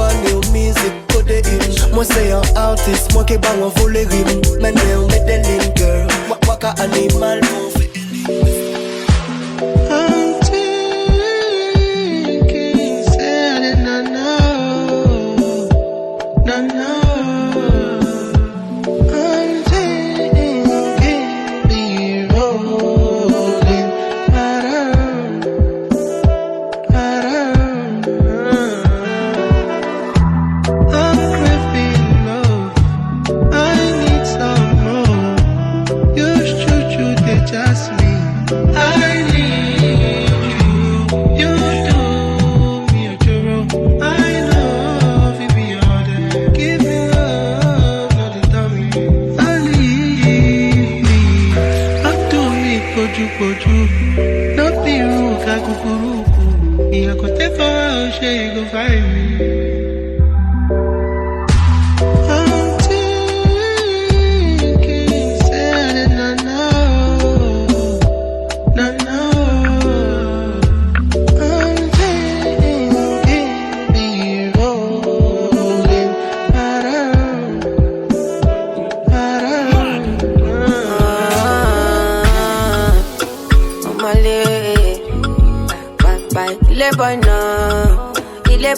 a new music, put the in. Moi c'est un artiste, moi qui bang en voler rime. Maintenant on met des lignes, girl. Moi qu'un animal, mon fait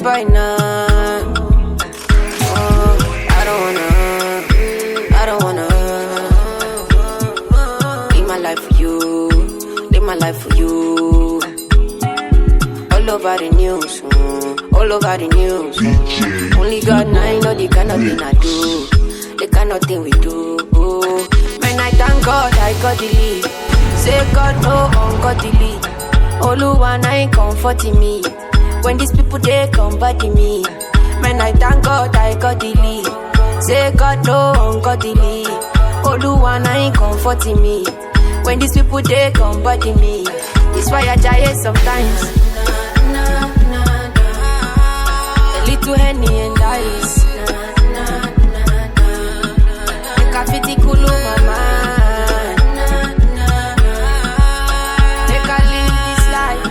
Boy, nah. Oh, I don't wanna live my life for you, live my life for you. All over the news, all over the news. Only God and I know the kind of thing I do, the kind of thing we do. Man, I thank God I got the lead. Say God no ungodly. Oluwa I ain't comforting me. When these people they come body me, man I thank God I got the lead. Say God no ungodly. Oluwa I ain't comforting me. When these people they come body me, it's why I die sometimes. A little Henny and ice. Make a fitty cool my mind. Make a live this life.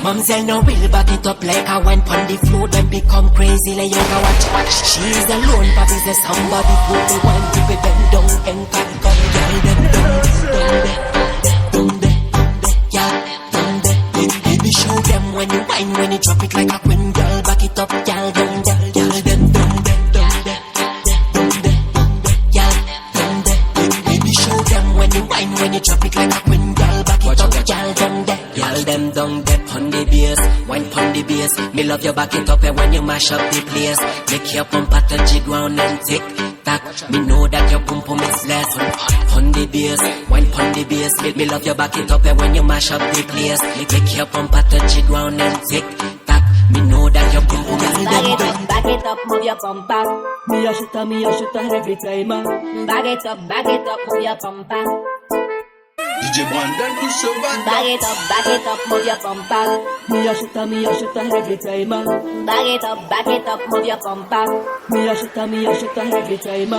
Mamselle no will back it up like I went on the floor, then become crazy like you go watch. She's alone, but is there somebody who be want to be bend down and cut gun, girl, them down there, baby show them when you whine, when you drop it like a queen, girl, back it up, girl, down there, girl, them down there, baby show them when you whine, when you drop it like a queen, girl, back it up, girl, down there. Y'all them down there pon the bass, wine pon the bass. Me love you back it up and when you mash up the place. Make your pump at the jig round and tick tack. Me know that your pump pump is less. Pon the bass, wine pon the bass. Me love you back it up and when you mash up the place. Make your pump at the jig round and tick tack. Me know that your pump pump is less. Back it up, move your pump back. Me a shooter every time. Back it up, move your pump back. DJ Brandon push so bad. Back it up, move your pump back. Me a shooter every time. Back it up, move your pump back. Me a shooter every time.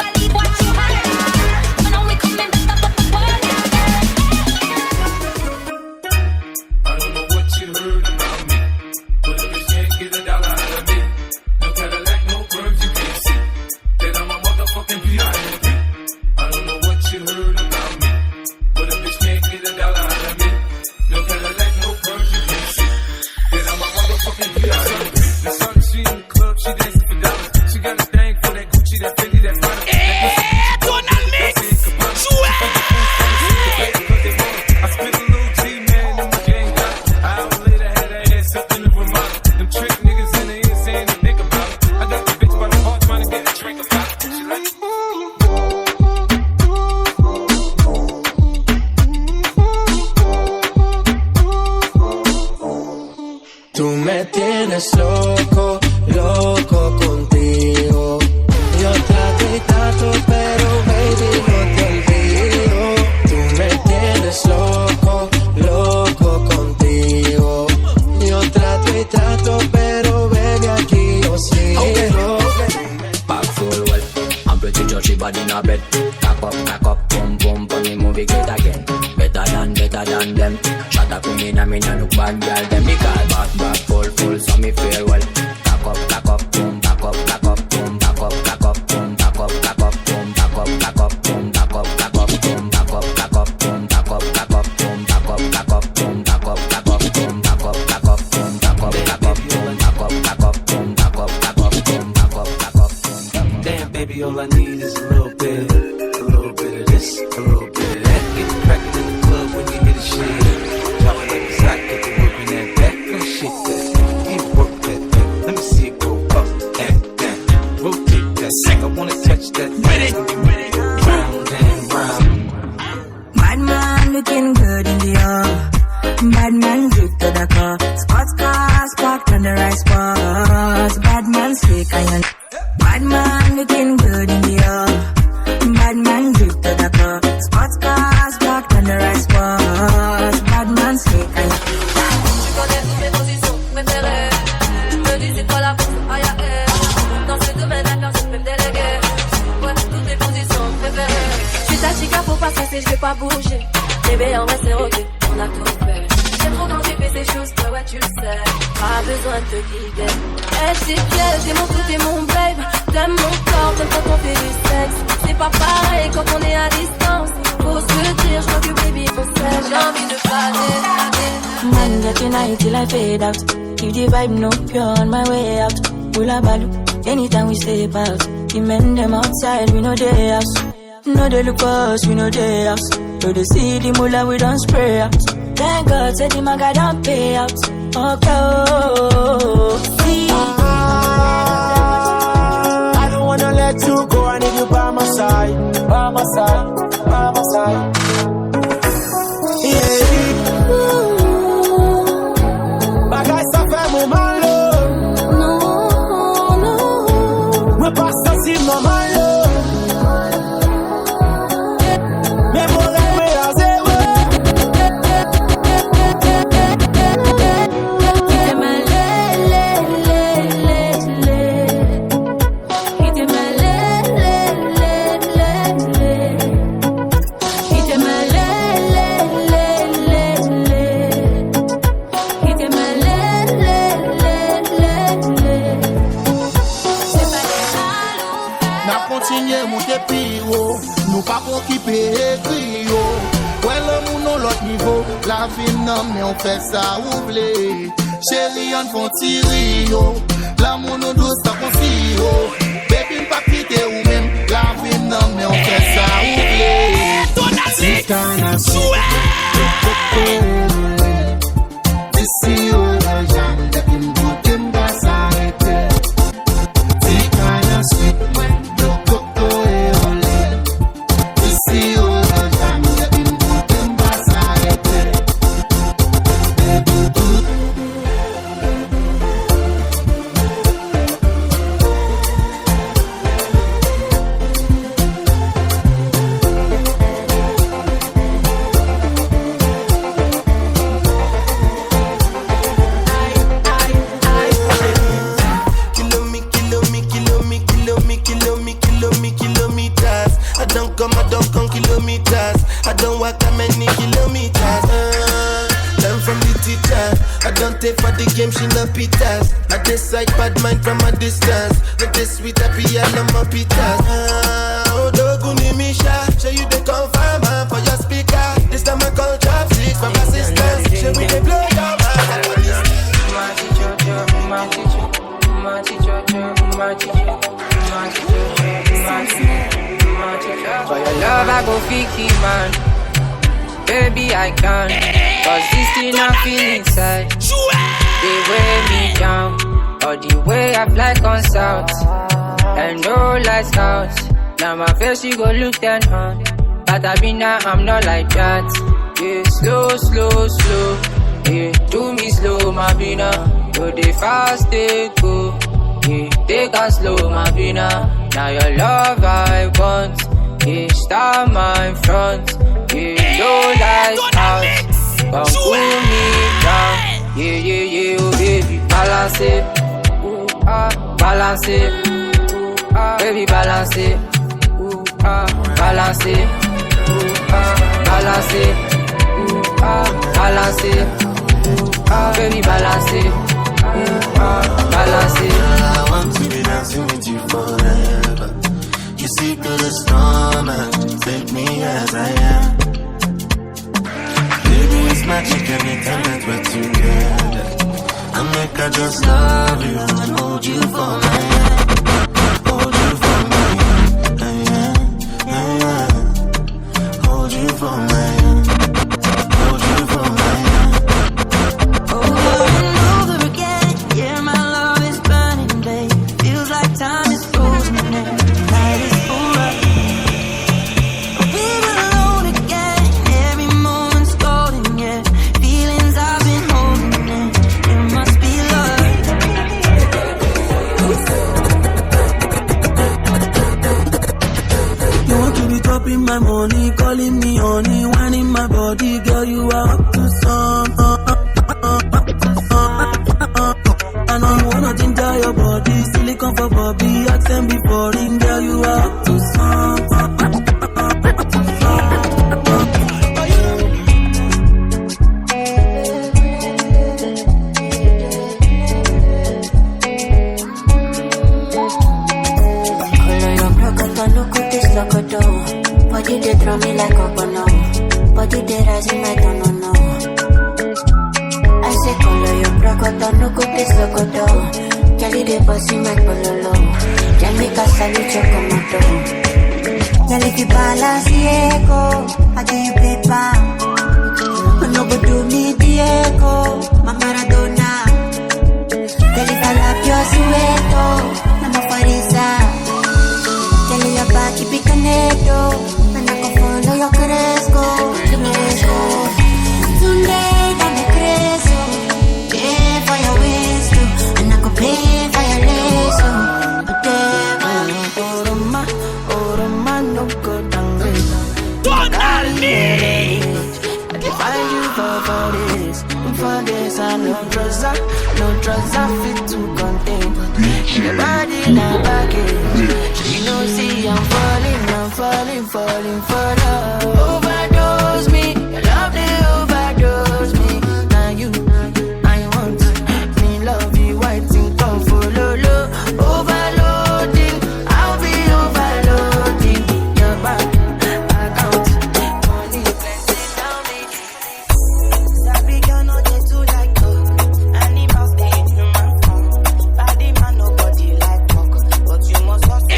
Believe what you heard. Tú me tienes loco, loco contigo. Yo trato y trato, pero baby no te olvido. Tú me tienes loco, loco contigo. Yo trato y trato, pero baby aquí yo sigo. Back full well, I'm pretty touchy body in a bed. Cock up, boom, boom, funny movie get again. Better than them. Shut up, me na look bad, girl. Them me call back, full, so me feel well. Cock up, boom, cock up, boom, cock up, boom, cock up, boom, cock up, boom, cock up, boom, cock up, boom, cock up, boom, cock up, boom, cock up, boom, cock up, boom, cock up, boom, cock up, boom, cock up. Damn, baby, all I need is a little bit of this, a little bit of that. Get it crackin' in the club when you hear the shit. Drop it like a sock, get the work in that back. Don't shit that, ain't work that. Let me see it go up and down. Rotate that, I wanna touch that. Round and round. Bad man looking good in the air. Bad man drip to the car. Sports cars parked on the right spot. Bad man slick iron. Bad man looking good in the air. Bad man drip to the car. Sports cars parked on the right spot. Bad man slick iron. Tu connais toutes mes positions préférées. Me dis c'est quoi la force, aïe aïe. Dans ce domaine, la personne peut me déléguer. Ouais, toutes mes positions préférées. Je suis ta chica, faut pas stresser, je vais pas bouger. Bébé, en vrai c'est ok, on a tout fait. J'aime trop quand tu fais ces choses, toi ouais tu le sais. Pas besoin de te guider. Et c'est fier, t'es mon tout, t'es mon babe. T'aimes mon corps, t'aimes quand on fait du sexe. C'est pas pareil quand on est à distance. Faut se le dire, je crois que baby on sait. J'ai envie de parler. Man, get tonight till I fade out. Keep the vibe no pure on my way out. Hula balu, anytime we step out. The men them outside, we know they house. No they look us, we know they house. No they see the mullah, we don't spray out. Thank God, say the maga don't pay out. Okay, see. I don't wanna let you go, I need you by my side. By my side, by my side. Yeah. Bagay sa fait mon malo. No, no. Me passa si mon malo. Me mole me azewe. Ite ma le. Ite ma le. Ite ma le. Ite ma le. C'est pas des jaloux. N'a continué monter plus haut. Nous pas pour qui payer trio. Ouais, l'amour non l'autre niveau. La vie non, mais on fait ça oublier. Chérie, on font tirer yo. L'amour non doit ça qu'on siro. Baby, pas quitter ou même. La vie non, mais on fait ça oublier. C'est un assaut. Ici, on a jamais depuis une beauté m'a s'arrêter. C'est un assaut. Le coco est olé. Ici, on a jamais depuis une beauté m'a s'arrêter. Kilometers. I don't come kilometers. I don't walk that many kilometers. Learn from the teacher. I don't take for the game, she no pitas. I decide bad mind from a distance. Let this sweet happy, I love my pitas. Oh, Doguni Misha, show you the confirm for your speaker. This time I call trap six from assistance. Show me the blow down. For your love I go fiki man. Baby I can. Cause this thing I feel inside. They weigh me down. Or the way I fly on south. And no lights out. Now my face you go look down on. But I be now I'm not like that. Yeah, slow. Yeah, do me slow, my bina. No dey fast, they go. Yeah, take a slow, my vina. Now your love I want. Yeah, star my front. Yeah, low light out. Come cool me down. Yeah, oh baby, balance it. Balance it. Baby, balance it. Balance it. Balance it. Balance it. Baby, balance it. Balance it. I want to be dancing with you forever. You see through the storm and take me as I am. Baby, it's magic anytime that we're together. I make I just love you and hold you for my hand. Hold you for my hand. Hold you for my hand. Hold you for my hand. Over and over again, yeah, my love is burning, babe. Feels like time is frozen and night is over. We're alone again, every moment's golden, yeah. Feelings I've been holding in, it must be love. You want to be dropping my money, calling me honey, whining my body, girl, you are up to some. I know you wanna ginger your body, silicone for Bobby, accent before ring, girl, you are up to some. Body they throw me like a bono. Body they rising like no. I say color your procoto, no good this locoto. Kelly they bossy my pololo. Can make a salute your comoto. Kelly if you balance Diego, I give you paper. No go do me Diego, my Maradona. Kelly if I love your sueto, I'm a farisa. Kelly your back keep it connected. Yo crezco, Today that me crezco. Pay for your wisdom, and I could pay for your lesson. Oroma, no good hungry. Don't need. I define you for this, I no drugs I fit to contain. Your body not baggage. You know, see I'm falling for love. Overdose me, your love they overdose me. Now you, I want me love you, white thing come follow low. Overloading, I'll be overloading. Your back account, money plenty down it. Sabi girl no dey too like talk. Animals they in human form. Body man nobody like talk, but you must hustle.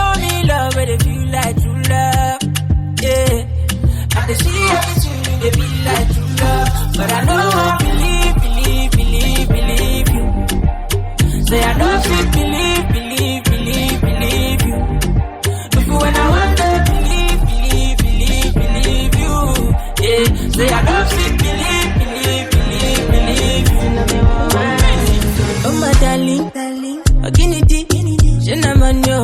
show me love, where they feel like true love. Yeah, I can see everything, they feel like true love. But I know I believe you. Say I don't feel believe you. Look when I want to believe you. Yeah, say I don't feel believe you. Oh my darling, Guinea, cinnamon yo.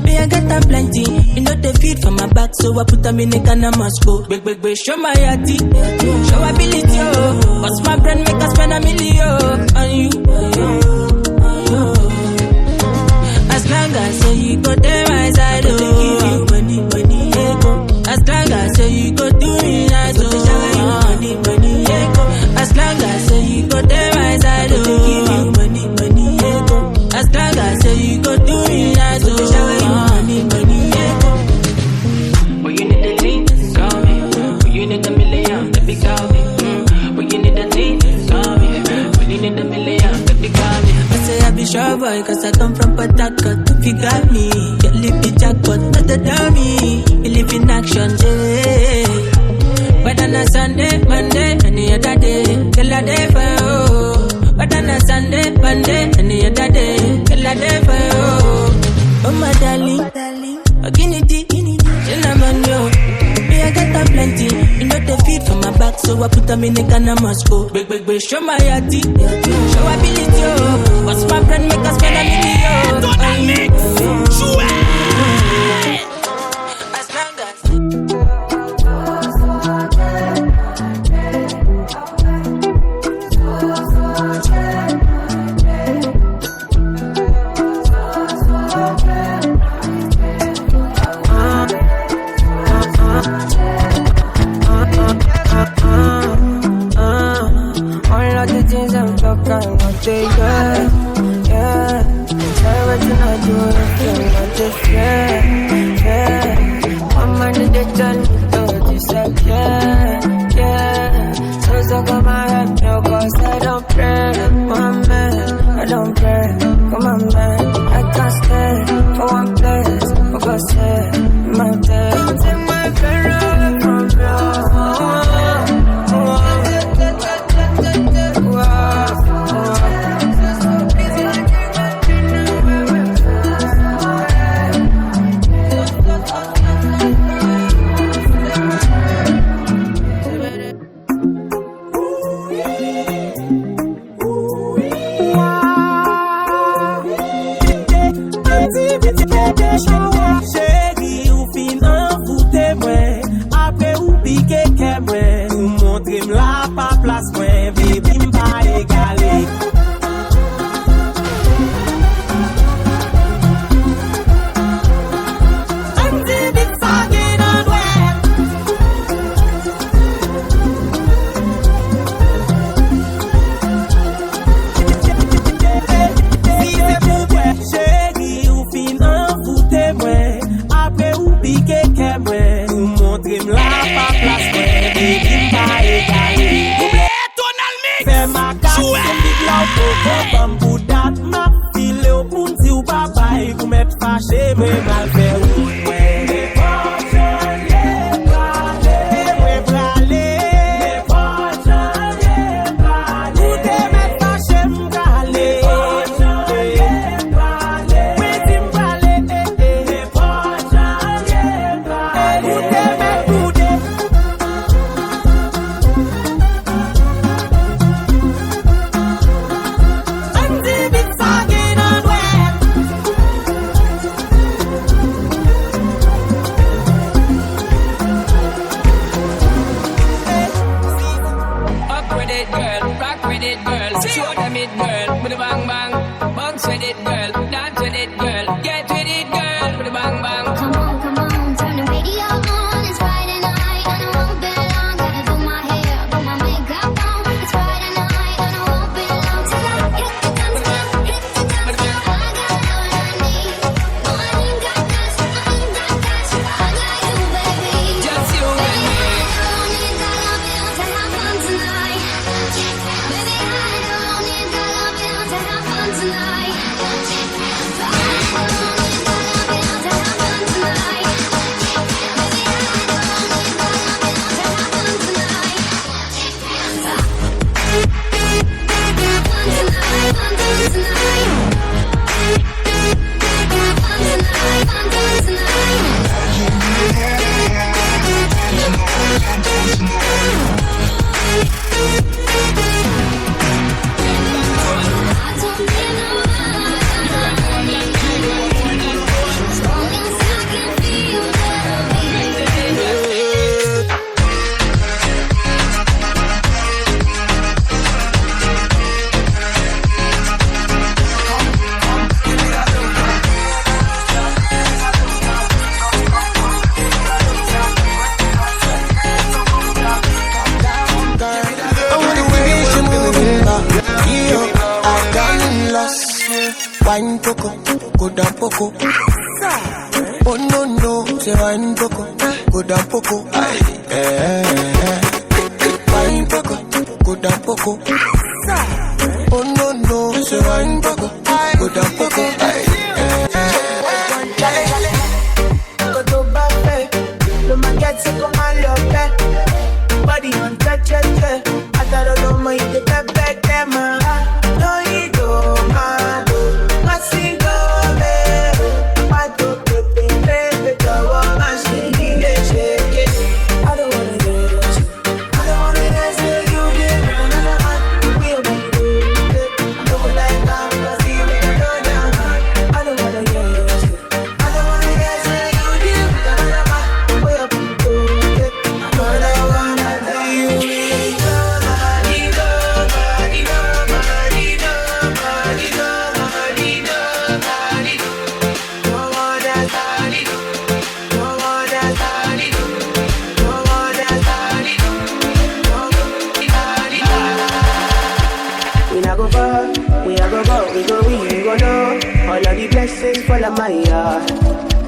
Me I got them plenty, you know they feed for my back, so I put them in a can of Moscow. Big, show my yati, show ability oh. Cause my brand make us spend $1 million on you. As long as say you go there my side, oh, give you money, yeah, go. As long as say you go do me nice, oh, shower you money, yeah, go. As long as say you go there my side, oh, give you money, yeah, go. As long as say you go do me nice, oh, shower you money, yeah, go. But you need the lean, call me. But you need $1 million, baby, call me. But you need the lean, call me. But you need $1 million, baby, call me. I say I be sure boy, cause I come from Port Harcourt. If you got me, you live the jackpot, not the dummy. You live in action, yeah. But on a Sunday, Monday, any other day, till I day for you. But on a Sunday, Monday, any other day, till I day for you. Oh my darling, Guinea, cinnamon yo. Me I got them plenty, you know they feed for my back, so I put them in a can of Moscow. Big, show my yati, show ability oh. Cause my brand make us spend $1 million. Don't mix, as long as all of the things I'm talking about, yeah. Try what you not do, you're not just, yeah. I'm on the done, though, just like, yeah. So come my head, no, cause I don't pray, my man, I don't pray, come on, man. I can't stay for one place, because stay my day. Don't take my friend from you. Chérie, ou fin envoûté moi, après ou piqué que moi, ou montre la pa place moi, baby m'pa égalé. Bambou dat ma file ou pou nti ou babay kou met fache me mal fe ou me pochon ye brale ou de met fache m'brale we di m'brale ou de met boude. Show them it, girl, with a bang bang. Bounce with it, girl, dance with it, girl. Get with it, girl, with a bang bang. Come on, turn the radio on. It's Friday night and I won't be long. Gotta do my hair, put my makeup on. It's Friday night and I won't be long. So I hit the dance floor. I got all I need. No, I ain't got cash, I got you, baby. Just you and me. Baby, I don't need $1 bills to have fun tonight. Baby, I don't need $1 bills to have fun tonight. wine poco, go down poco. Oh no no, say wine poco, go down poco. Wine poco, go down poco. Oh no no, say wine poco, go down poco. Go to buffet, no man gets it come on love back. Body on touch, I don't know my the back them. No you go, man, my single man. I don't baby, go on, I see the shake it. I don't wanna dance, I don't wanna dance with you, baby. We'll be good. I don't like that, I see me go down. I don't wanna dance, I don't wanna dance with you, baby. We'll be good. But I wanna tell you, we go know. All of the blessings fall on my yard.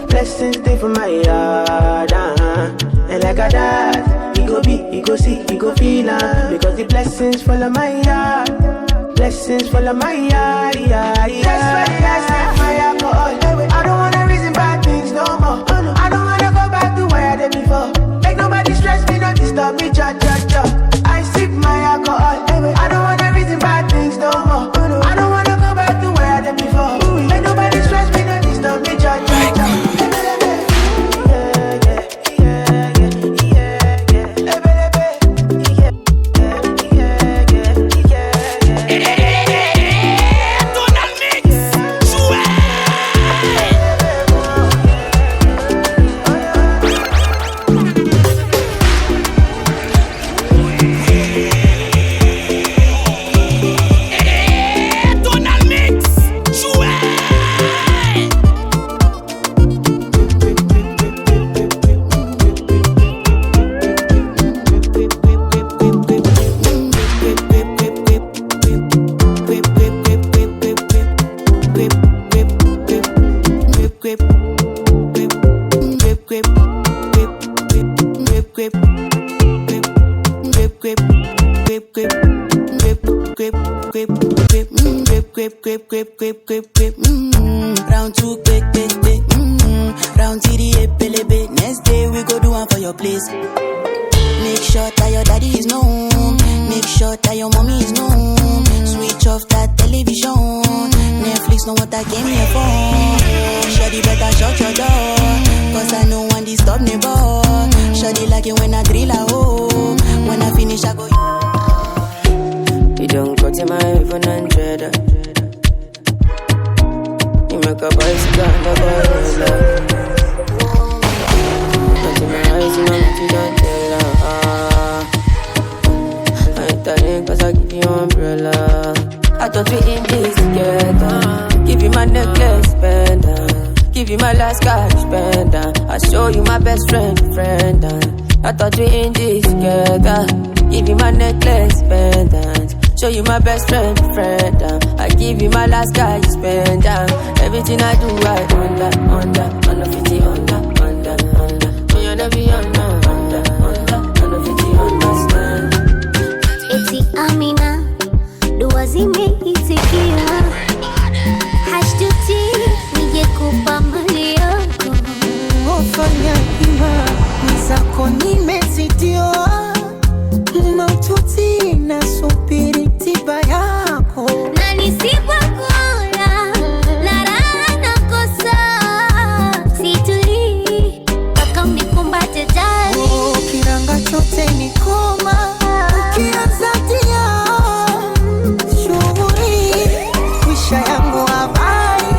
Blessings stay for my yard, And like a dad, he go be, he go see, he go feel, because the blessings fall on my yard. Blessings fall on my yard, That's why I set my alcohol. I don't wanna reason bad things no more. I don't wanna go back to where I did before. Make nobody stress me, don't disturb me, cha. I sip my alcohol. I don't wanna reason bad things no more. I don't wanna go back to where I did before. Make nobody stress me, don't disturb me, cha. Round two, quick. Round TDA, pelebe. Next day we go do one for your place. Make sure that your daddy is known. Make sure that your mommy is known. Switch off that television. Netflix know what I came here for. Shawty better shut your door, cause I know one disturb me boy. Shawty like it when I drill a hole. When I finish I go. You don't go to my iPhone 100. You make a boy sit down the gorilla. Not in my eyes, you know me, you don't tell her. I ain't telling cause I give you umbrella. I thought we in this together. Give you my necklace, pendant. Give you my last cash, pendant. I show you my best friend. I thought we in this together. Give you my necklace, pendant. Show you my best friend. I give you my last guy, you spend down. Everything I do, I under 50, under. Me on every under 50, understand. Eti Amina, dua zimeitikia. Hashtuti, nije kupa mali yako. Ofanya hima, nizako nimezitiwa. Maututi nasubiri tiba yako. Na nisipokula, na raha nakosa. Situli, mpaka unikumbate jali. Kiranga chote ni koma. Ukianza tia shughuli, wisha yangu habari.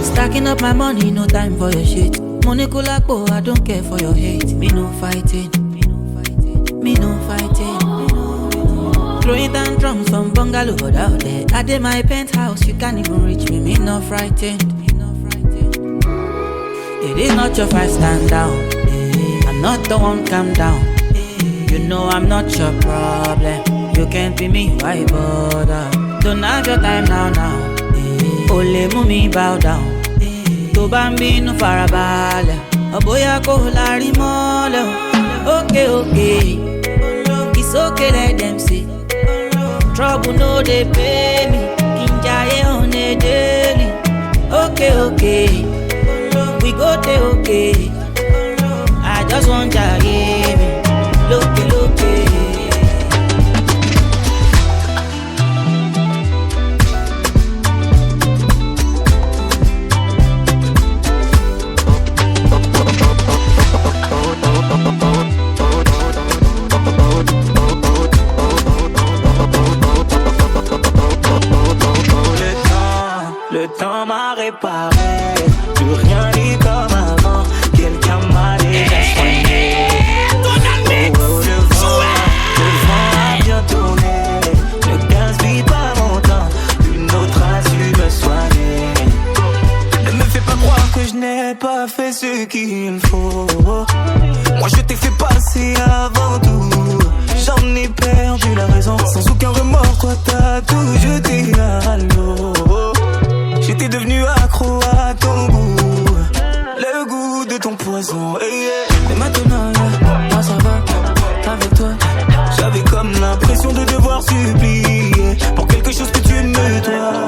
Stacking up my money, no time for your shit. Money kulako, I don't care for your hate. Me no fighting. Throwing down drums from bungalow out there. I did my penthouse, you can't even reach me. Me no frightened. It is not your fight, stand down. I'm not the one, calm down. You know I'm not your problem. You can't be me, why bother? Don't have your time now. mú mi bow down. Tó bá ń bínú farabalẹ̀, ọ̀bóyá kò lárí mọ́lẹ̀. Okay, okay, it's okay, let them say. Trouble no dey pay me, kinjaye on a daily. Okay, okay, we go dey okay. I just want jaye me, loke loke. Le temps m'a réparé, plus rien n'est comme avant. Quelqu'un m'a déjà soigné. Le vent a bien tourné. Ne gaspille pas mon temps, une autre a su me soigner. Ne me fais pas croire que je n'ai pas fait ce qu'il faut. Moi je t'ai fait passer avant tout. J'en ai perdu la raison, sans aucun remords, toi t'as tout jeté à l'eau. J'étais devenu accro à ton goût, le goût de ton poison. Et maintenant, moi ça va, avec toi. J'avais comme l'impression de devoir supplier pour quelque chose que tu me dois.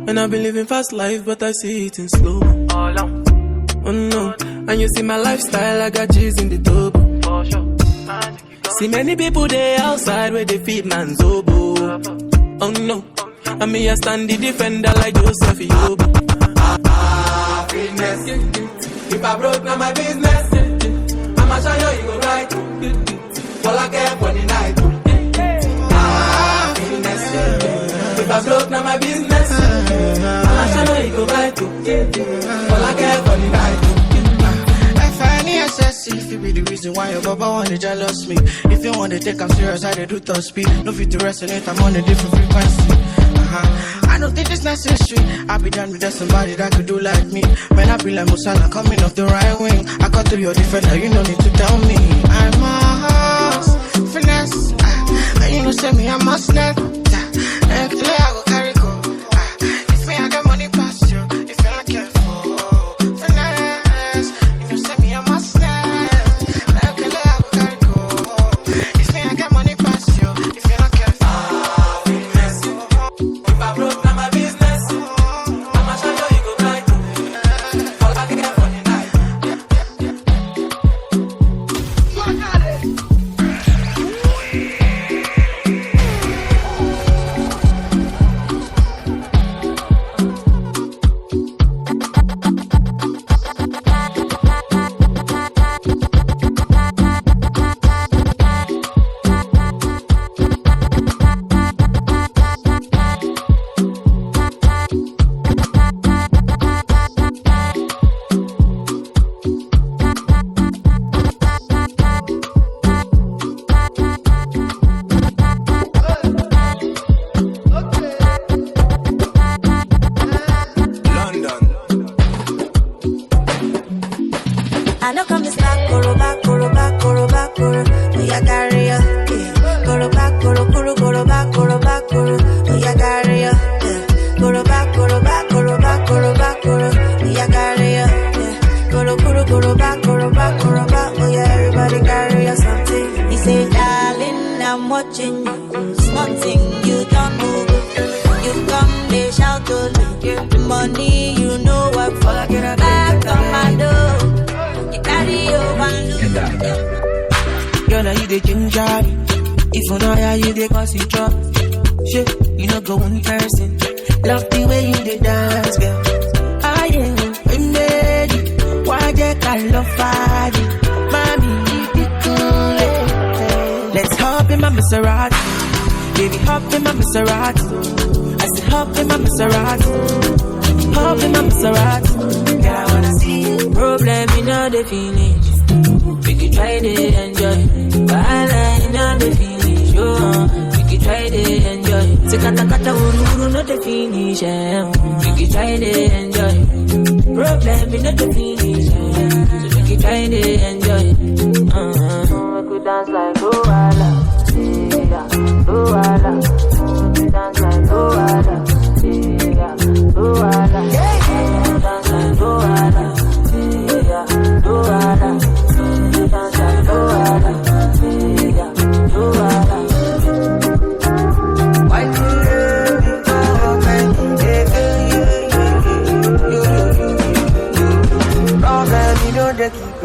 And I've been living fast life, but I see it in slow. Oh no, and you see my lifestyle, I got G's in the double. See many people there outside where they feed man's oboe. Oh no, and me a stand the defender like Joseph Yobo. Happiness. If I broke, now my business. I'ma show you go right. All I care for the night. Happiness. If I broke, now my business. I'ma show you go right. All I care for the night. If you be the reason why your baba wanna jealous me. If you wanna take I'm serious, I do top speed. No fit to resonate, I'm on a different frequency. I don't think it's necessary. I be done with somebody that could do like me. Man, I be like Musala coming off the right wing. I cut through your defender, you no need to tell me. I'm a horse, finesse. And you know say me, I'm a snap. And today I go carry go. If me, I got money past you. If you're not careful, finesse. You know say me, I'm a snap. Dance like Luala,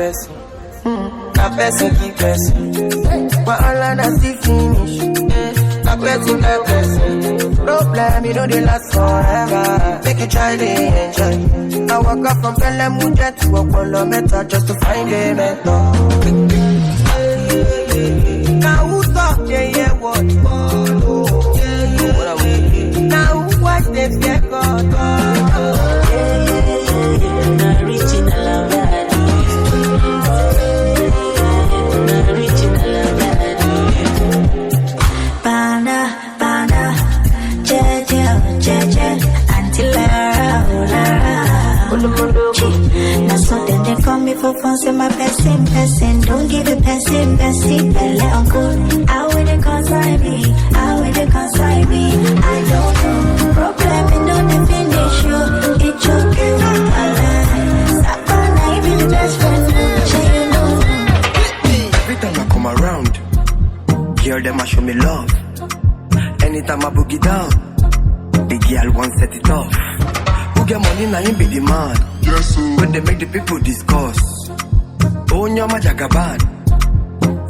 person. Na person keep person. But all I see finish. Na person keep person. Problem, you know they last forever. Make you try to enjoy. I walk up from Belemuja to Apollo Meta just to find a mentor. Now who talk, yeah, what? Now who watch the fear God? That's what then they call me for fun, say my person. Don't give it person, belly uncle. How will they consign me? How will they consign me? I don't know. Problem in no definition. It just give me a lie. Sapana, even the best friend. You know. Every time I come around, girl them a show me love. Anytime I boogie down, the girl won't set it off. Who get money now him be the man. Yes, sir. When they make the people discuss. Oh, Nyama Jagaban.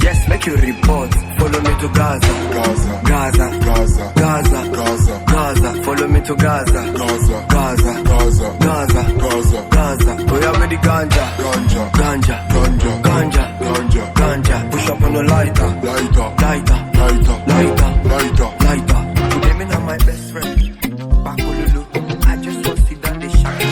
Yes, make you report. Follow me to Gaza. Gaza. Gaza. Gaza. Gaza. Gaza. Gaza. Follow me to Gaza. Gaza. Gaza. Gaza. Gaza. Gaza. Gaza. Oh, yeah, with the ganja. Ganja. Ganja. Ganja. Ganja. Ganja. Ganja. Push up on the lighter. Lighter. Lighter. Lighter. Lighter. Lighter. Lighter. Today me not my best friend. Bakululu. I just want to see that they shine.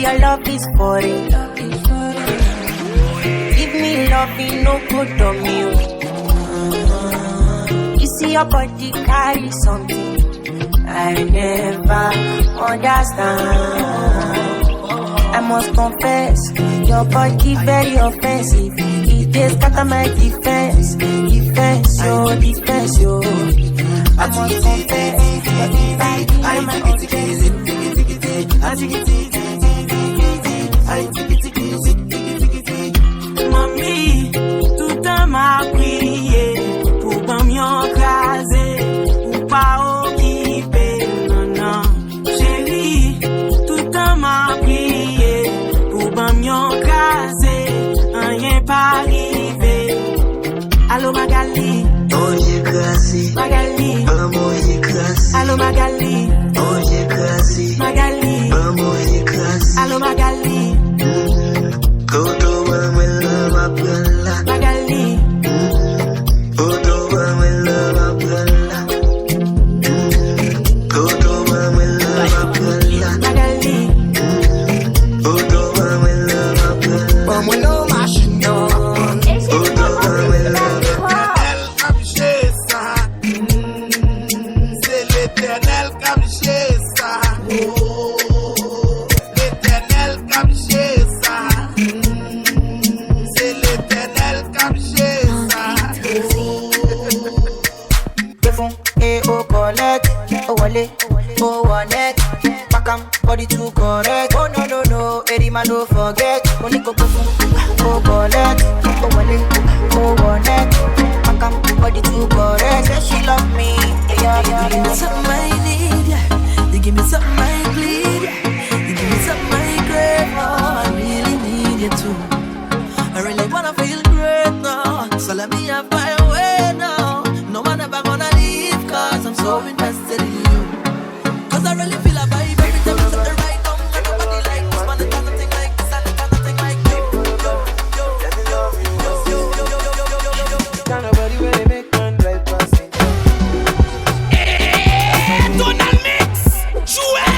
Your love is foreign. Give me loving, no good on you. You see your body carry something I never understand. I must confess, your body very offensive. It is scatter my defense, yo. I must confess, I'm my Mami, tout m'a prié pour pas m'écraser, pour pas occuper, non. Chérie, tout m'a prié pour pas m'écraser, rien pas arrivé. Allô Magali, oh j'écrasé, Magali, maman j'écrasé, allô Magali, oh j'écrasé, Magali, maman j'écrasé, allô Magali. Koto mamela mapela Magali. Koto mamela mapela Koto mamela mapela Magali. Koto mamela mapela Mamelo machino. Koto mamela L'éternel comme chez ça. C'est l'éternel comme chez ça. L'éternel comme chez ça. C'est l'éternel comme chez ça. Defon, oh collect, oh wale, oh wanek. Pakam, body too correct. Oh no, Erima no forget. Oniko defon, oh collect, oh wale, oh wanek. Pakam, body too correct. Say she love me, yeah. You give me something I need, yeah. You give me something I bleed, yeah. You give me something I crave, oh, I really need you too. I really wanna feel great now, so let me have my way now. No one ever gonna leave, cause I'm so invested in you. Cause I really feel a vibe every time you set the right down. And nobody like this, man, the kind of thing like this, and the kind of thing like you. Kind of body where they make man drive past it. Donald Mix, jouez!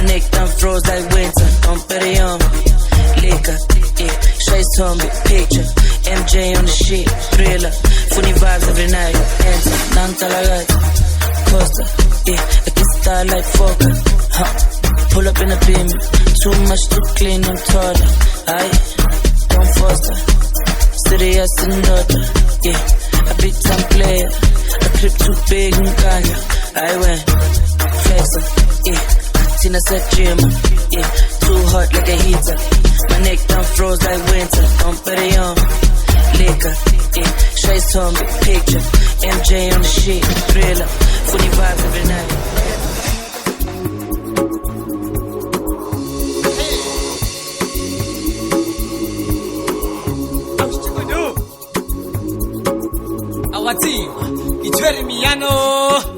My neck done froze like winter. Don't bet it on me. Liquor, yeah. Shades on me, picture. MJ on the shit, thriller. Funny vibes every night. Enter, nang talaga. Costa, yeah. I can start like Fokker, huh. Pull up in a beam. Too much to clean, I'm taller. Aye, don't foster. Serious another, yeah. A big time player. A clip too big and Kanye. I went flexer, yeah. Tina said gym, yeah. Too hot like a heater. My neck down froze like winter. Don't bet it on liquor, yeah. Shades on me, picture. MJ on the shit, thriller. Funny vibes every night. Our team, it's very Miano.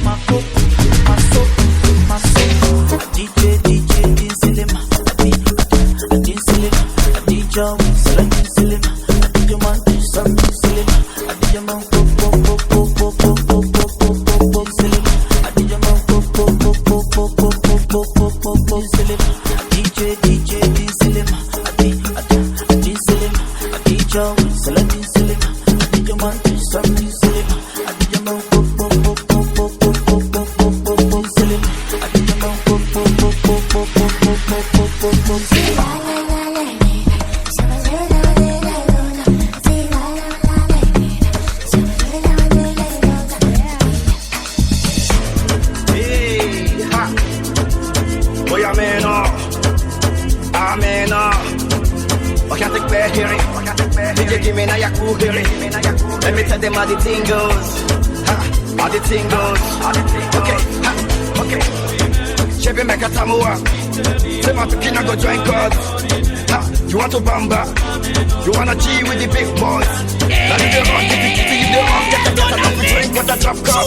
My Let me tell them how the thing goes. How the thing goes. Okay, okay. Chevy make a tamua. Say my pikina go join God. You want to bamba? You wanna G with the big boys? Now if they run, if they run, get a drink with a drop cup.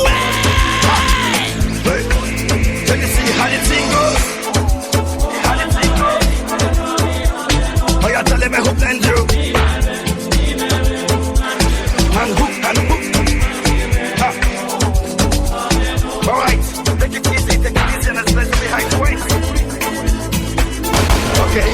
Hey, let me see how the thing goes. How the thing goes. Oh, you tell them I hope and you. And hook. Alright, take it easy and especially behind the waist. Okay.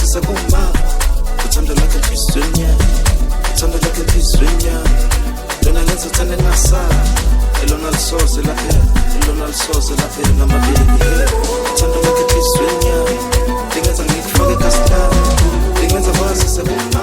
sisakuma uthando lakhe enhlizweni yami uthando lakhe enhlizweni yami lona lenza uthande ngasala elona lisoze laphela elona lisoze laphela ngamabili uthando lakhe enhlizweni yami lingenza ngikufake ekasitani lingenza kwazi sisakuma.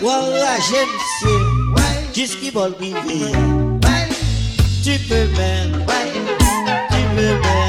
Voilà, j'aime c'est juste qui va vivre. Tu peux même, tu peux même.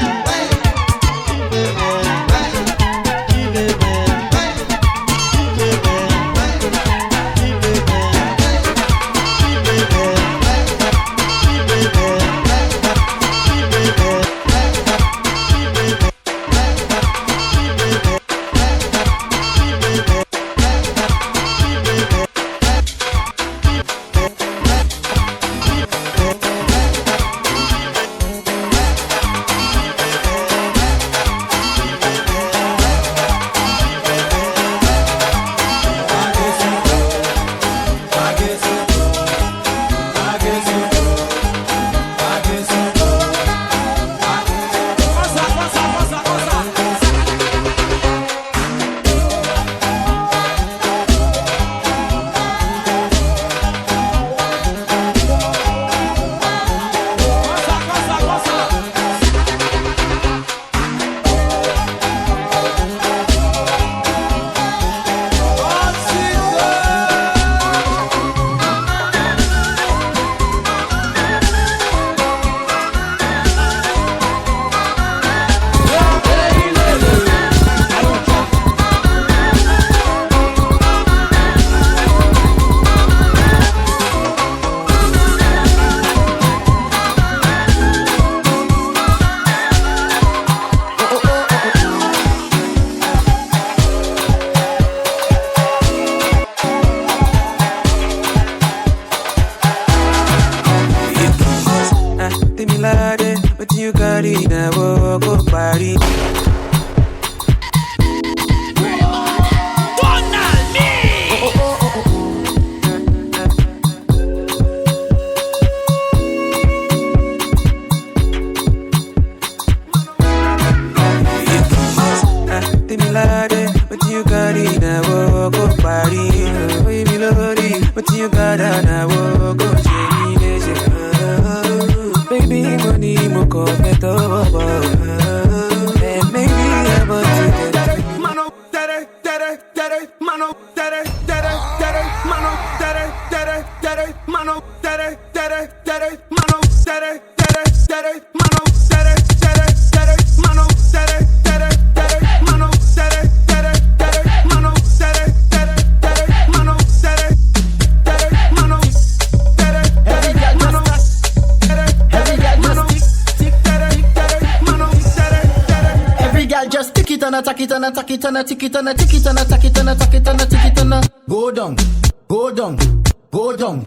Attack it and attack it and attack it and attack it and attack it and attack it and attack it and go down, go down, go down.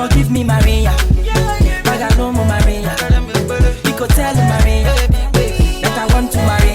Forgive me, Maria. Paganomo, Maria. Pico tell Maria that I want to marry.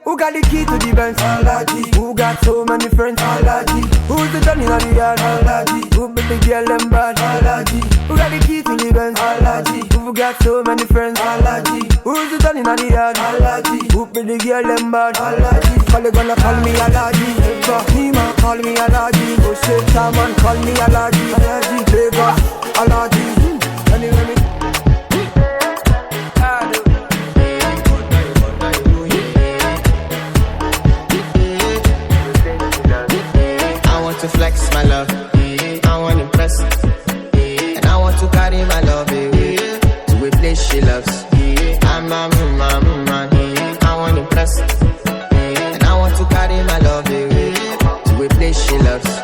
Who got the key to the Benz? Alaji. Who got so many friends? Alaji. Who's the Johnny on the yard? Alaji. Who be the girl them bad? Alaji. Who got the key to the Benz? Alaji. Who got so many friends? Alaji. Who's the Johnny on the yard? Alaji. Who be the girl them bad? Alaji. Call it gonna call me Alaji. Nima call me Alaji. Go shake someone call me Alaji. Alaji. Lagos Alaji. Anyway, to flex my love, I want to impress, and I want to carry my love away to a place she loves. I'm a man, I want to impress, and I want to carry my love away to a place she loves.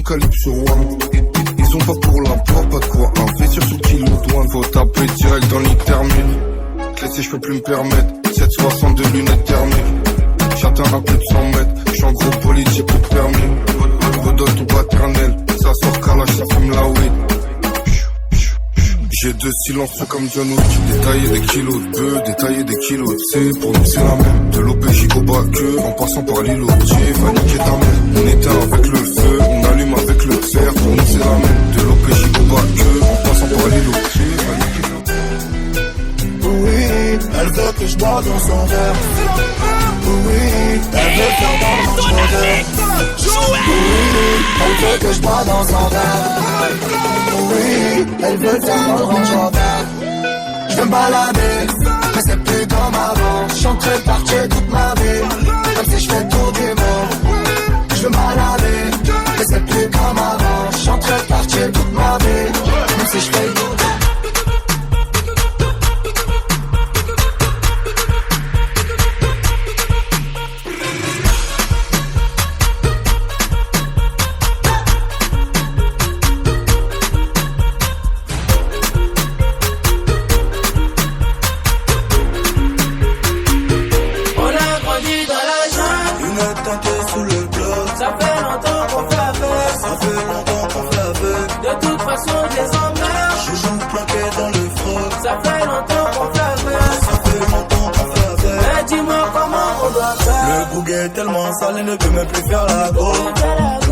calibre sur One. Ils sont pas pour l'import, pas de quoi investir sur kilo de One. Faut taper direct dans l'intermille. Laissez, je peux plus me permettre. 762 lunettes thermiques. J'atteins à plus de 100 mètres. J'suis en gros bolide, j'ai plus de permis. Redonne tout paternel. Ça sort calage, ça fume la weed. J'ai deux silencieux comme John Wick. Détailler des kilos de bœufs, détailler des kilos de C. Pour nous c'est la même. De l'OPJ au bas que en passant par l'îlot. Va niquer ta mère. On éteint avec le feu, on allume avec le fer. Pour nous c'est la même. De l'OPJ au bas que en passant par l'îlot. Va niquer ta mère. Oui, elle veut que je bois dans son verre. Oui, elle veut faire dans mon verre. Oui, elle veut que je bois dans son verre. Oui, elle veut faire dans le Range Rover. Je veux me balader, mais c'est plus comme avant. Je suis en train de partir toute ma vie, comme si je fais tout du monde. Je veux me balader, mais c'est plus comme avant. Je suis en train de partir toute ma vie, même si je fais tout. Tellement sale, elle ne peut même plus faire la go.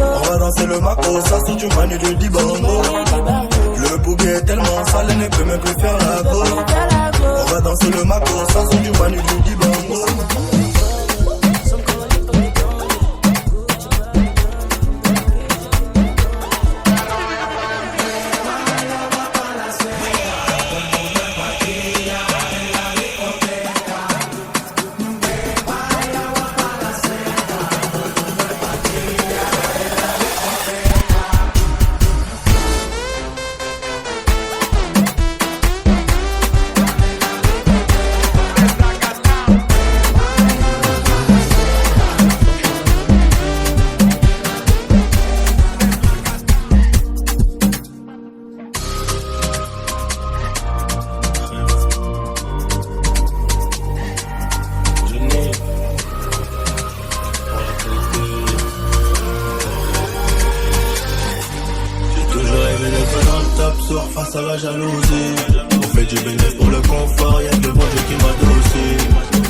On va danser le maco, ça sort du manu du Dibango. Le bouquet est tellement sale, elle ne peut même plus faire la go. On va danser le maco, ça sort du manu du Dibango. Face à la jalousie, on fait du bénéfice pour le confort, y'a que le bon Dieu qui m'a dossé.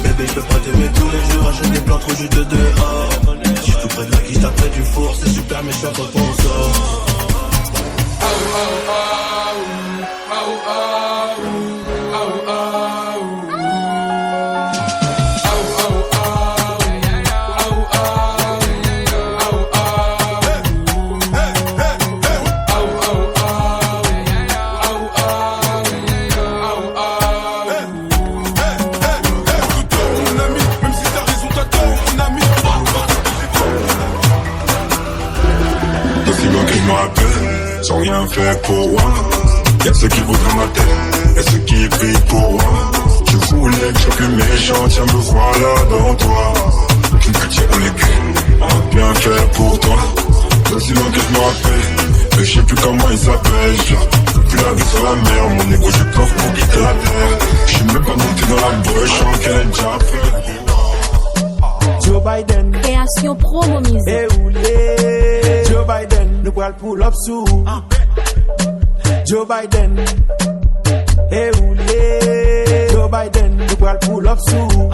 Bébé, je peux pas t'aimer tous les jours, achète des plans trop juste dehors. Je suis tout près de la quiche, après du four, c'est super méchant quand on sort. Sans rien faire pour moi. Y'a ceux qui voudraient ma tête et ceux qui prient pour moi. Je voulais que je sois plus méchant, tiens me voilà dans toi. Tu me tiens dans les pieds, on va bien faire pour toi. Aussi loin que je me rappelle, mais je sais plus comment il s'appelle. Je peux plus la vie sur la mer, mon égo je pleuve pour quitter la terre. Je suis même pas monté dans la brèche, en quel déjà Joe Biden, création promo musique. Et oulé, Joe Biden, nous pourrons pull up sous. Joe Biden, et oulé, Joe Biden, nous pourrons pull up sous.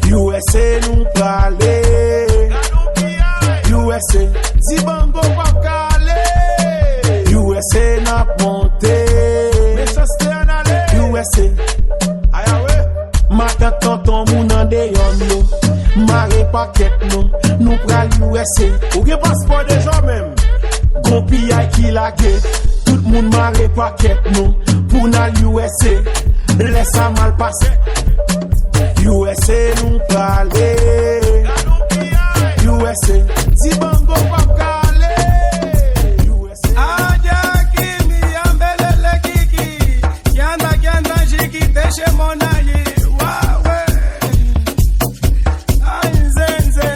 USA nous parler, USA, Zibango pas calé, USA n'a monté, mais ça c'était en aller, USA. Matin tonton moun an de yon yo, maré paquet non, nous pral USA. Ou gen passeport déjà même, gon piyay ki lage, tout moun maré paquet non, pour n'al USA. Laisse ça mal passer, USA nous parler, USA, Zibango pa kale. Chez mon aïe, waouh, Ganzenze,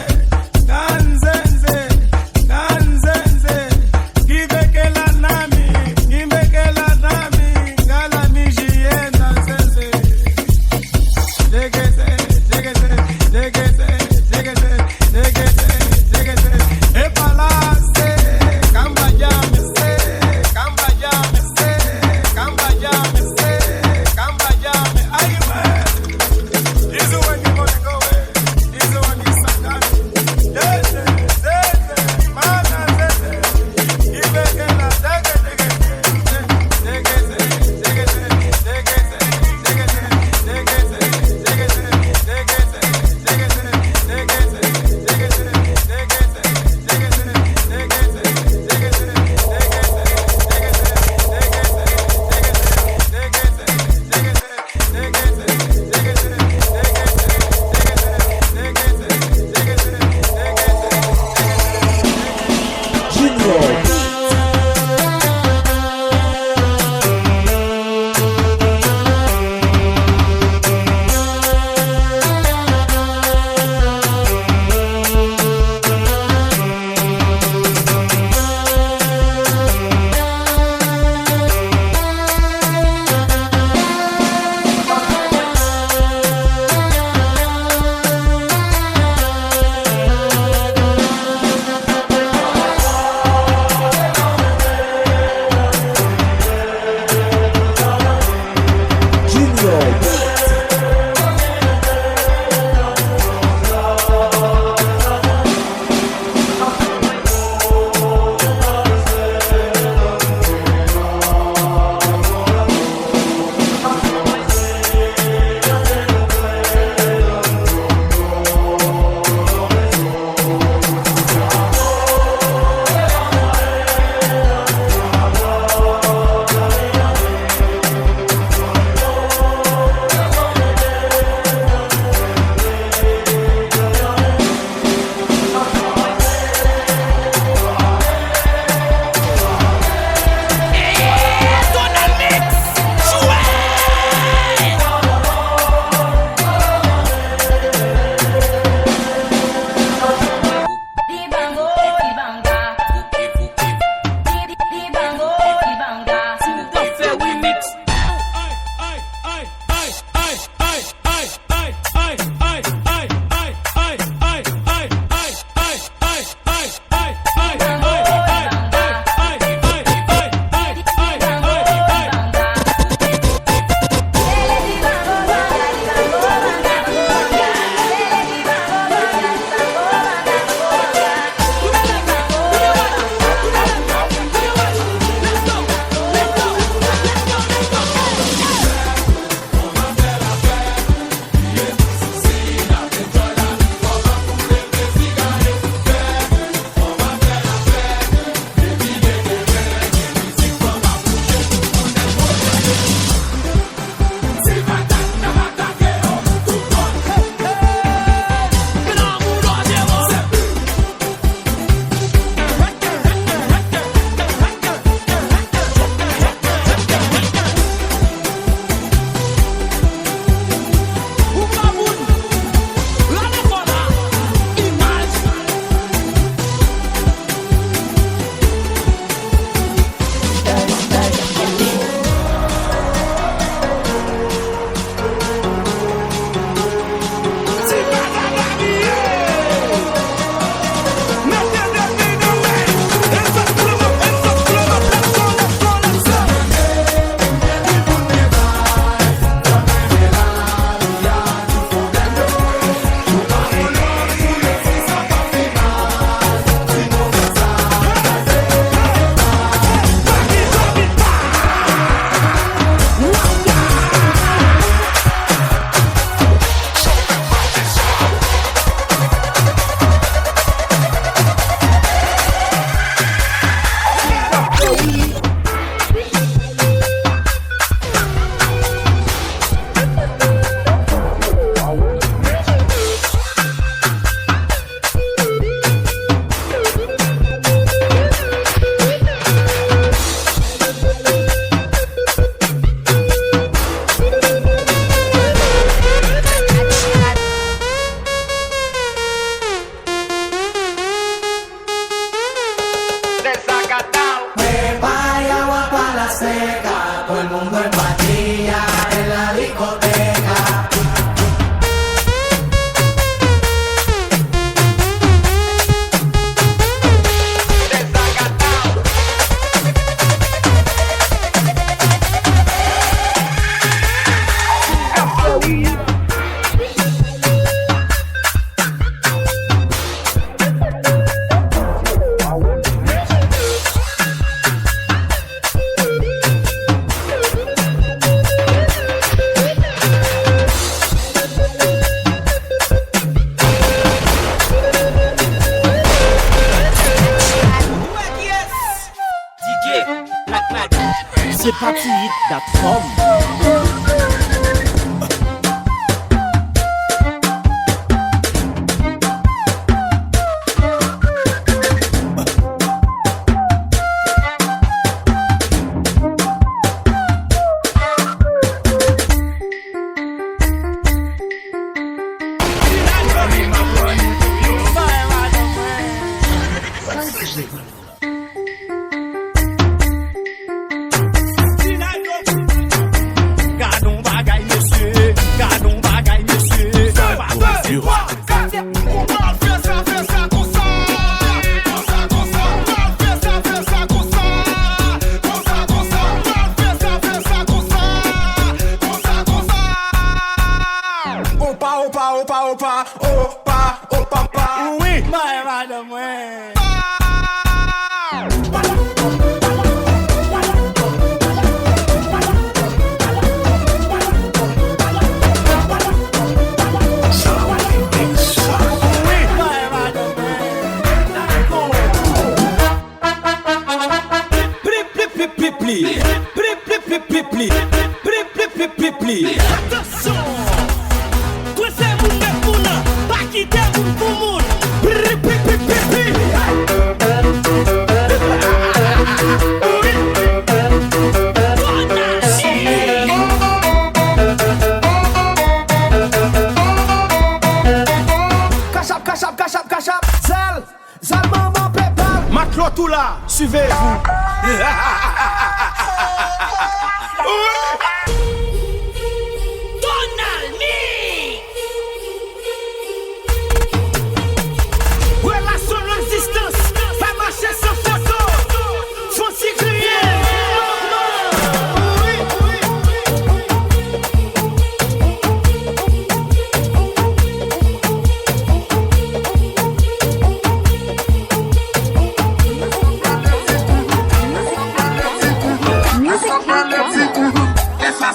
c'est partyhit.com. Essa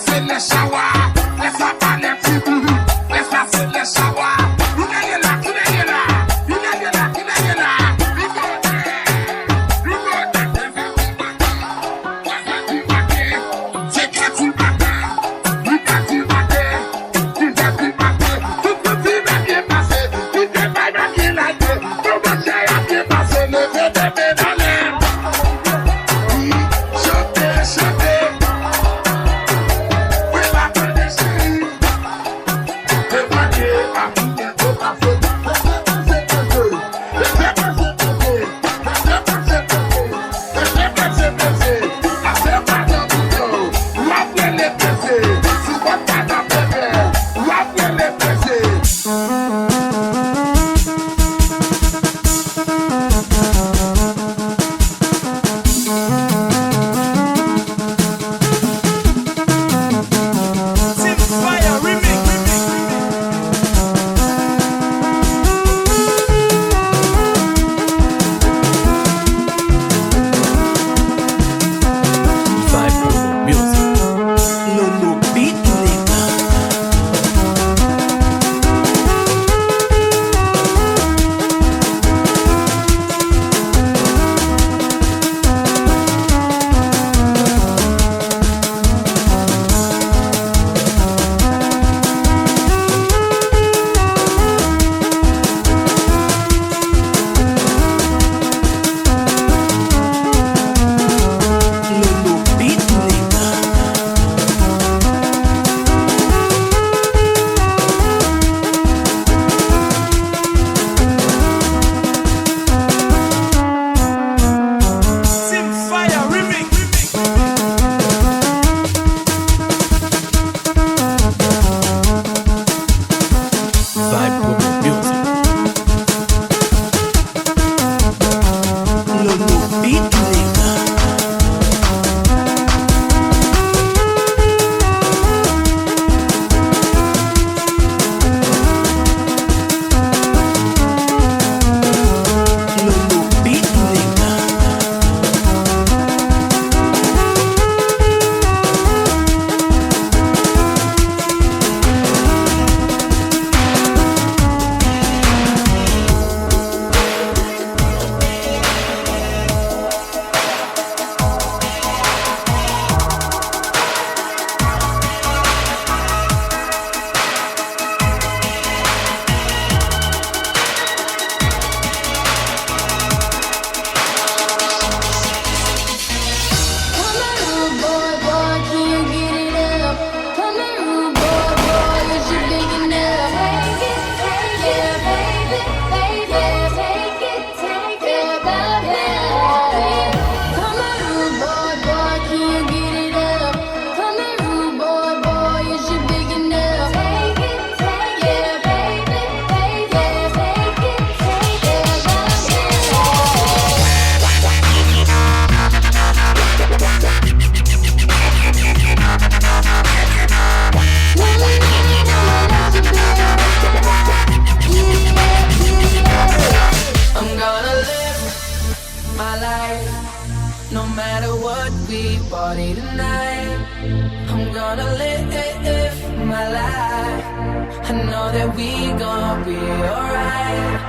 know that we gon' be alright.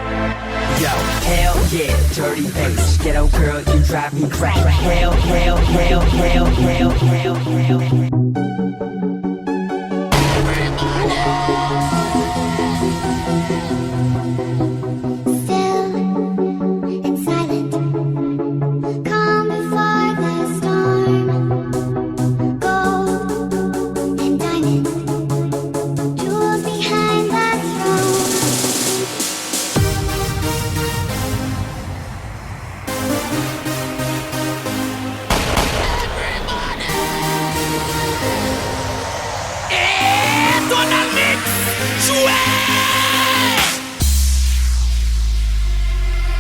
Yo, hell yeah, dirty bass. Ghetto girl, you drive me crazy. Hell, hell, hell, hell, hell, hell, hell.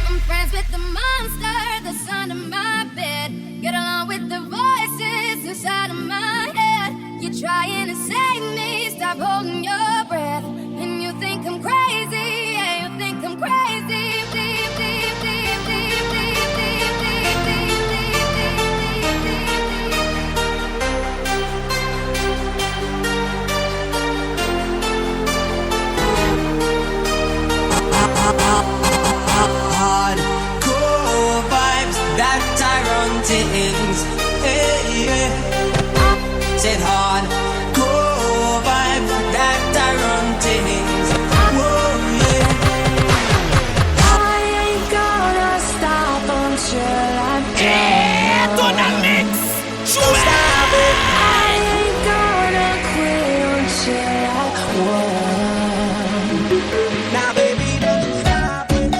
I'm friends with the monster that's under my bed. Get along with the voices inside of my head. You're trying to save me, stop holding your breath. And you think I'm crazy, yeah, you think I'm crazy. Hardcore vibes, that Tyrone things. Hey, yeah. Said hardcore vibes, that Tyrone things. Whoa, yeah. I ain't gonna stop until I'm done. Donald Mix, stop it. I ain't gonna quit until I won. Now, baby, don't stop it.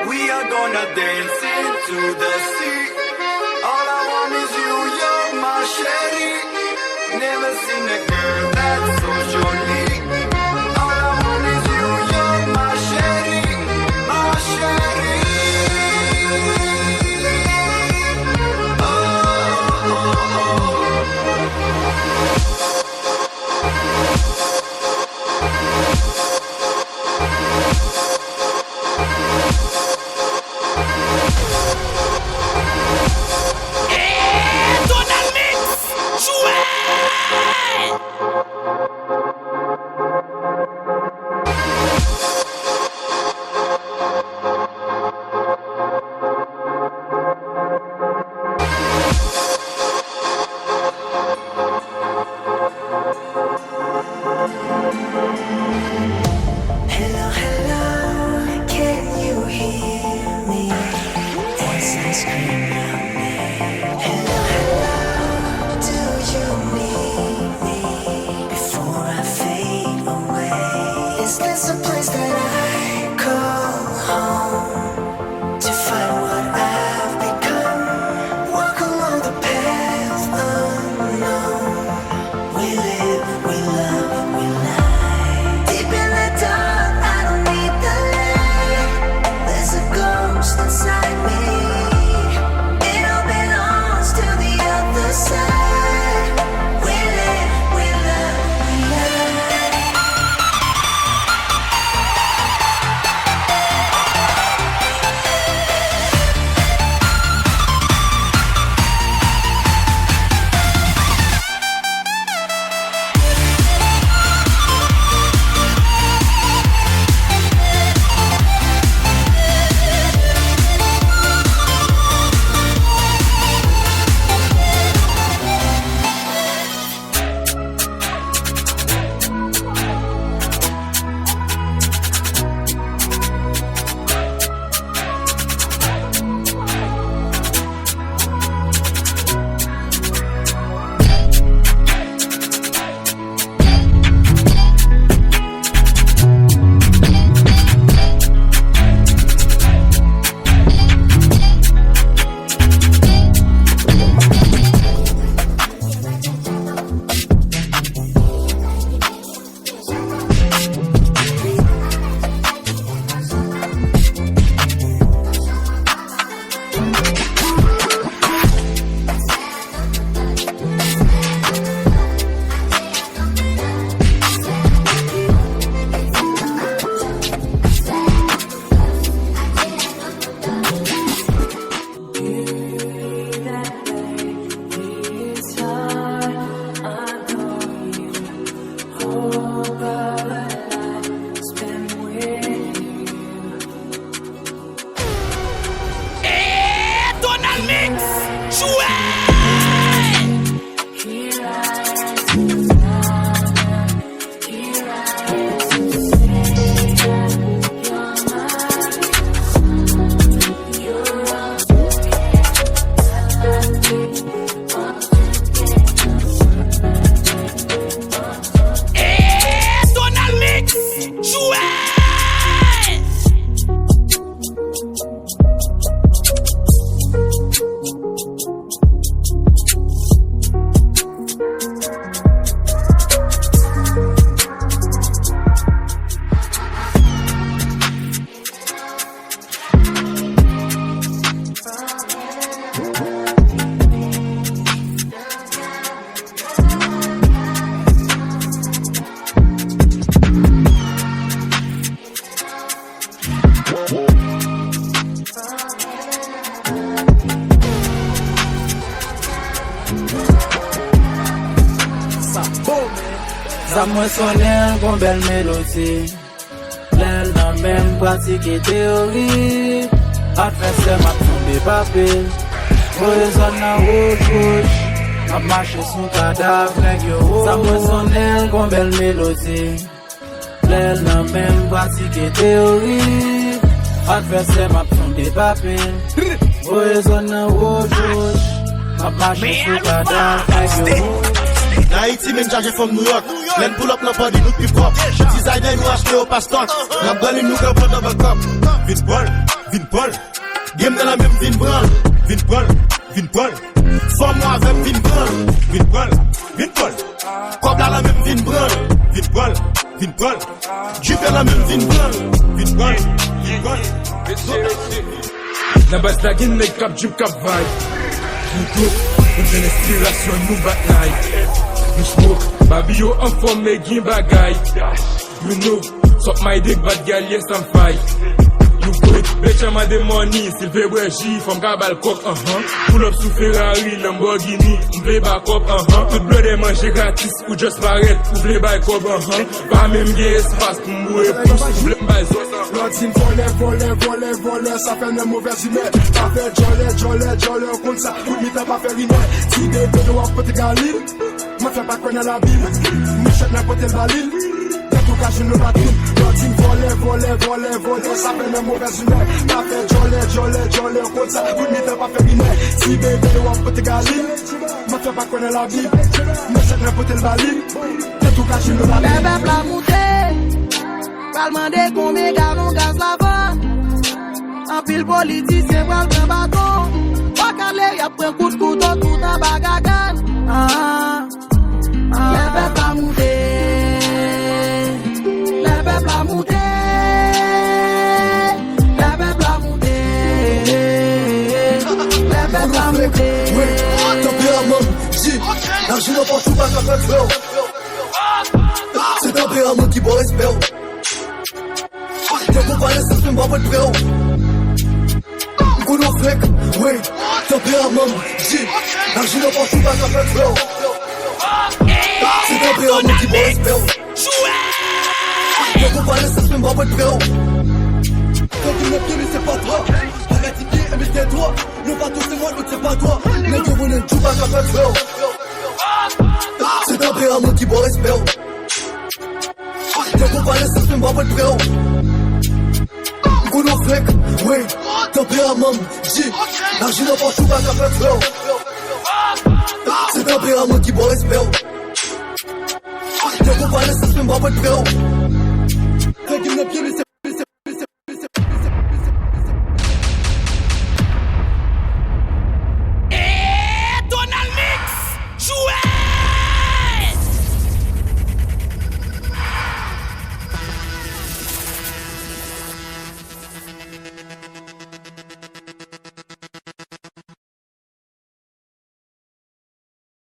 We are gonna dance into the sea. All I want is you, you're my sherry. Never seen a girl that's so jolly. All I want is you, you're my sherry, my sherry. Oh, oh, oh, Donald Mix, jouez! Ça moi sonne une belle mélodie. L'aile n'a même pratiqué théorie. A fait c'est ma tombe papier. Résonne à rouge. A marché son cadavre. Ça moi sonne une belle mélodie. L'aile n'a même pratiqué théorie. A fait c'est ma tombe papier. Résonne à rouge. A marché son cadavre. Haïti, même chargé from New York. L'en pull up, l'en pas de nous plus propre. Designer, nous acheter au pasteur. La balle, nous qu'à prendre dans le cop. Vin Paul. Game dans la même Vin Paul. Vin Paul. Forme-moi avec Vin Paul. Comme dans la même Vin Paul. Jupe dans la même Vin Paul. La base la guine, les cap, jupe, cap, vibe. Une inspiration, nous bataille. You smoke, baby yo en forme, mais gain bagay. You know, suck my dick, bad girl, yes I'm fight. You quick, bitch I'm a the money, Silver G, from Gabal Cock, Pull up sous Ferrari, Lamborghini, m'vle back up, Tout bleu de manger gratis, ou just paraître, ou vle back up, Pas même gen espace pour mourir pousse, vle m'bay zos, L'antime voler, ça fait une mauvaise humeur. Pas fait joler, on compte ça, tout le temps pas faire une si des deux doigts pour te galir, moi fais pas connaître la Bible, me chèque n'importe quel balil, dans tout cas je ne bats tout. L'antime voler, ça fait une mauvaise humeur. Pas fait joler, on compte ça, tout le temps pas faire une si des deux doigts pour te galir, moi fais pas connaître la Bible, me chèque n'importe quel balil, dans tout cas je ne bats tout. Bébé plat mouté. Pral mande combien gallons gaz la vente. En pile politicien pral pren bâton. Pas calé y'a pris coup de couteau tout en bagagan. Le peuple a monté. Le peuple a monté. Le peuple a monté. Le peuple a monté. Oui, tempérament, si. L'argent n'a pas tout pas qu'à faire. C'est tempérament qui boit espère. T'es pour parler, c'est même pas votre frère. Qu'on en fait, oui, tempérament, si. L'argent n'a pas tout pas qu'à faire. C'est tempérament qui boit espère. T'es pour parler, c'est même pas votre frère. Quand tu m'as donné, c'est pas toi. Arrête d'y aimer tes doigts. Le bateau c'est moi, l'autre c'est pas toi. Les deux on est tout pas qu'à faire. C'est tempérament qui boit espère. T'es pour parler, c'est même pas votre frère. Qu'on en fait, oui, tempérament, J. L'argent n'a pas tout pas qu'à faire. C'est tempérament qui boit espère. T'es pour parler, c'est même pas votre frère.